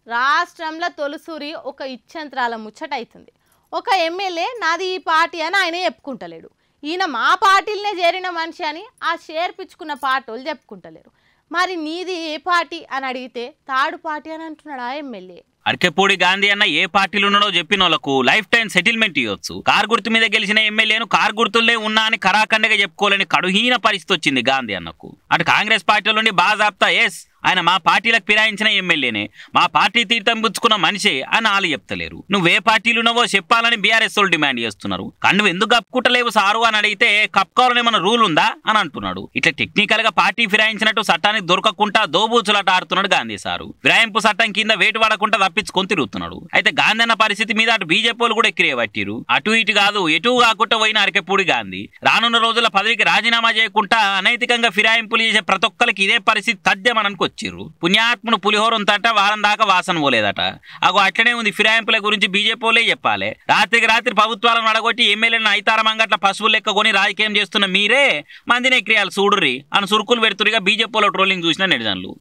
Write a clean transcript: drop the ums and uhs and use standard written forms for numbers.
రాష్ట్రంలో తొలిసూరి ఒక ఇచ్చంత్రాల ముచ్చటైతుంది. ఒక ఎమ్మెల్యే నాది ఈ పార్టీ అని ఆయన చెప్పుకుంటలేడు. ఈయన మా పార్టీలనే చేరిన మనిషి అని ఆ చేర్పించుకున్న పార్టీలు చెప్పుకుంటలేరు. మరి నీది ఏ పార్టీ అని అడిగితే తాడు పార్టీ అని అంటున్నాడు ఆ ఎమ్మెల్యే. అర్కెపూడి గాంధీ అన్న ఏ పార్టీలు ఉన్నాడో చెప్పిన వాళ్ళకు లైఫ్ టైం సెటిల్మెంట్ ఇవ్వచ్చు. కారు గుర్తు మీద గెలిచిన ఎమ్మెల్యేను కారు గుర్తులే ఉన్నా అని కరాఖండగా చెప్పుకోలేని కడుహీన పరిస్థితి వచ్చింది గాంధీ అన్నకు. అటు కాంగ్రెస్ పార్టీల నుండి బాజాప్తా ఎస్ ఆయన మా పార్టీలకు ఫిరాయించిన ఎమ్మెల్యేనే, మా పార్టీ తీర్థం పుచ్చుకున్న మనిషే అని వాళ్ళు చెప్తలేరు. నువ్వే పార్టీలు ఉన్నావో చెప్పాలని బీఆర్ఎస్ వాళ్ళు డిమాండ్ చేస్తున్నారు. కానీ నువ్వు ఎందుకు కప్పుకుంటలేవు సారు అని అడిగితే కప్పుకోవాలని ఏమన్నా రూల్ ఉందా అని అంటున్నాడు. ఇట్లా టెక్నికల్ గా పార్టీ ఫిరాయించినట్టు చట్టానికి దొరకకుండా దోబూచులాట ఆడుతున్నాడు గాంధీ సారు. ఫిరాయింపు చట్టం కింద వేటు పడకుండా తప్పించుకొని తిరుగుతున్నాడు. అయితే గాంధీ అన్న పరిస్థితి మీద అటు బీజేపీ కూడా ఎక్కిరే పట్టిరు. అటు ఇటు కాదు ఎటు కాకుండా పోయిన అరకెపూడి గాంధీ రానున్న రోజుల పదవికి రాజీనామా చేయకుండా అనైతికంగా ఫిరాయింపులు చేసే ప్రతి ఒక్కరికి ఇదే పరిస్థితి తథ్యమనకు వచ్చిర్రు. పుణ్యాత్ముడు పులిహోర ఉందట వారం దాకా వాసన పోలేదట. అగో అట్లనే ఉంది. ఫిరాయింపుల గురించి బీజేపీలే చెప్పాలి. రాత్రికి రాత్రి ప్రభుత్వాలను అడగొట్టి ఎమ్మెల్యేలను ఐతారమంగట్ల పశువులు లెక్క కొని రాజకీయం చేస్తున్న మీరే మందిని ఎక్కియాలి చూడుర్రి అని సురుకులు పెడుతురిగా బీజేపీలో ట్రోలింగ్ చూసిన నెటిజన్లు.